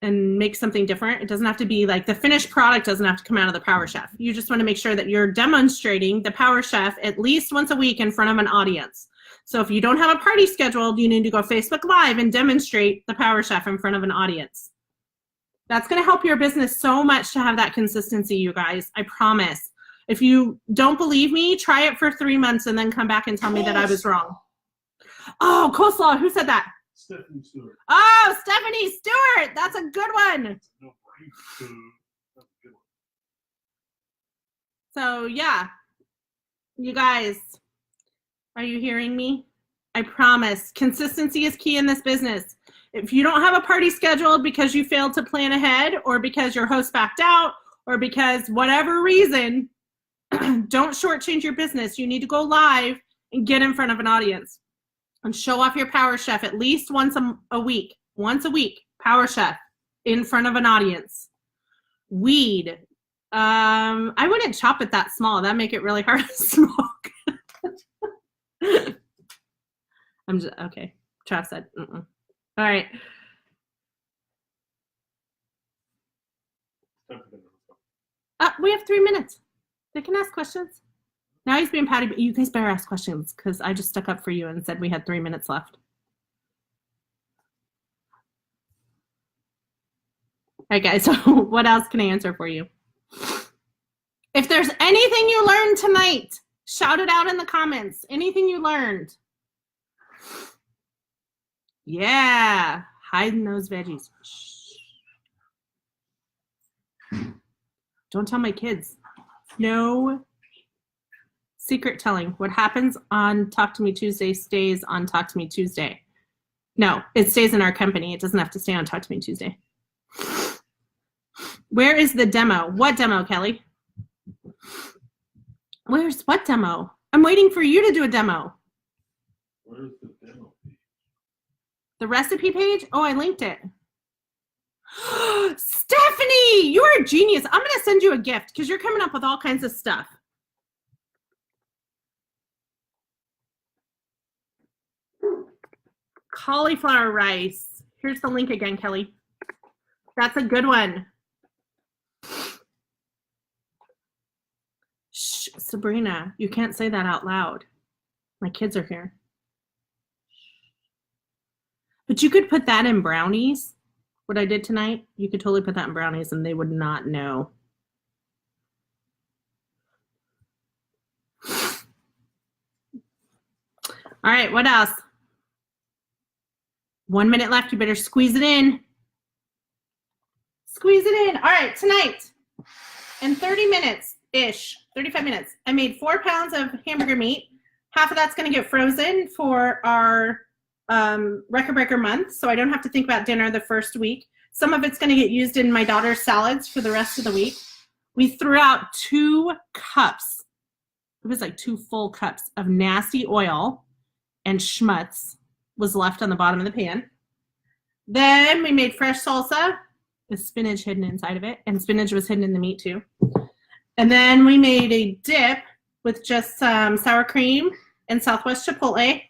and make something different. It doesn't have to be like the finished product doesn't have to come out of the Power Chef. You just want to make sure that you're demonstrating the Power Chef at least once a week in front of an audience. So if you don't have a party scheduled, you need to go Facebook Live and demonstrate the Power Chef in front of an audience. That's going to help your business so much to have that consistency, you guys. I promise. If you don't believe me, try it for 3 months and then come back and tell me that I was wrong. Oh, coleslaw. Who said that? Stephanie Stewart. Oh, Stephanie Stewart. That's a good one. No brain food. That's a good one. So, yeah. You guys, are you hearing me? I promise. Consistency is key in this business. If you don't have a party scheduled because you failed to plan ahead or because your host backed out or because whatever reason, don't shortchange your business. You need to go live and get in front of an audience and show off your Power Chef at least once a week. Once a week, Power Chef in front of an audience. Weed. I wouldn't chop it that small. That'd make it really hard to smoke. I'm just, okay. Trav said, All right. We have 3 minutes. They can ask questions. Now he's being patty, but you guys better ask questions because I just stuck up for you and said we had 3 minutes left. All right, guys, so what else can I answer for you? If there's anything you learned tonight, shout it out in the comments. Anything you learned. Yeah, hiding those veggies. Shh. Don't tell my kids. No secret telling. What happens on Talk to Me Tuesday stays on Talk to Me Tuesday. No, it stays in our company. It doesn't have to stay on Talk to Me Tuesday. Where is the demo? What demo, Kelly? Where's what demo? I'm waiting for you to do a demo. Where's the demo page? The recipe page? Oh, I linked it. Stephanie, you're a genius. I'm going to send you a gift because you're coming up with all kinds of stuff. Cauliflower rice. Here's the link again, Kelly. That's a good one. Shh, Sabrina, you can't say that out loud. My kids are here. But you could put that in brownies. What I did tonight, you could totally put that in brownies and they would not know. All right, what else? 1 minute left. You better squeeze it in. Squeeze it in. All right, tonight, in 30 minutes-ish, 35 minutes, I made 4 pounds of hamburger meat. Half of that's going to get frozen for our Record Breaker month, so I don't have to think about dinner the first week. Some of it's going to get used in my daughter's salads for the rest of the week. We threw out 2 cups. It was like 2 full cups of nasty oil and schmutz was left on the bottom of the pan. Then we made fresh salsa with spinach hidden inside of it, and spinach was hidden in the meat too. And then we made a dip with just some sour cream and Southwest Chipotle.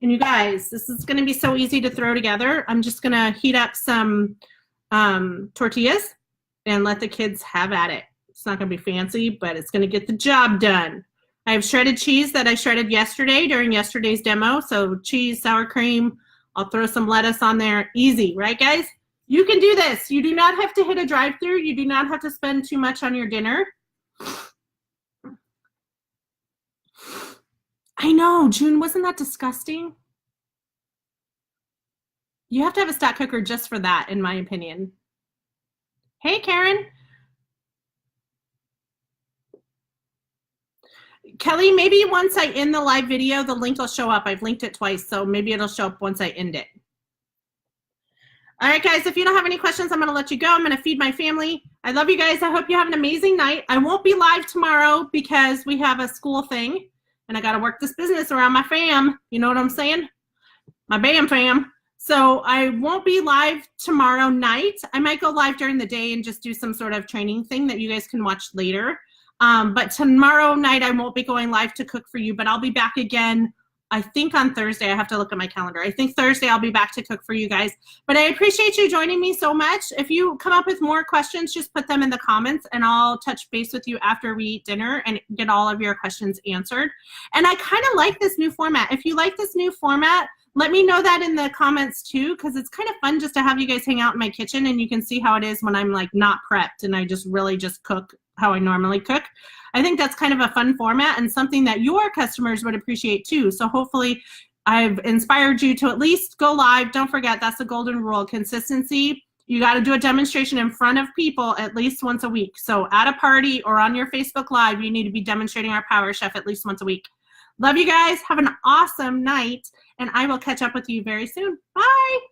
And you guys, this is going to be so easy to throw together. I'm just going to heat up some tortillas and let the kids have at it. It's not going to be fancy, but it's going to get the job done. I have shredded cheese that I shredded yesterday during yesterday's demo. So cheese, sour cream, I'll throw some lettuce on there. Easy, right guys? You can do this. You do not have to hit a drive-through. You do not have to spend too much on your dinner. I know, June, wasn't that disgusting? You have to have a stack cooker just for that, in my opinion. Hey, Karen. Kelly, maybe once I end the live video, the link will show up. I've linked it twice, so maybe it'll show up once I end it. All right, guys, if you don't have any questions, I'm going to let you go. I'm going to feed my family. I love you guys. I hope you have an amazing night. I won't be live tomorrow because we have a school thing, and I got to work this business around my fam. You know what I'm saying? My BAM fam. So I won't be live tomorrow night. I might go live during the day and just do some sort of training thing that you guys can watch later. But tomorrow night, I won't be going live to cook for you, but I'll be back again, I think on Thursday. I have to look at my calendar. I think Thursday I'll be back to cook for you guys. But I appreciate you joining me so much. If you come up with more questions, just put them in the comments and I'll touch base with you after we eat dinner and get all of your questions answered. And I kind of like this new format. If you like this new format, let me know that in the comments too, because it's kind of fun just to have you guys hang out in my kitchen and you can see how it is when I'm like not prepped and I just really just cook how I normally cook. I think that's kind of a fun format and something that your customers would appreciate too. So hopefully I've inspired you to at least go live. Don't forget, that's the golden rule, consistency. You got to do a demonstration in front of people at least once a week. So at a party or on your Facebook Live, you need to be demonstrating our Power Chef at least once a week. Love you guys. Have an awesome night, and I will catch up with you very soon. Bye.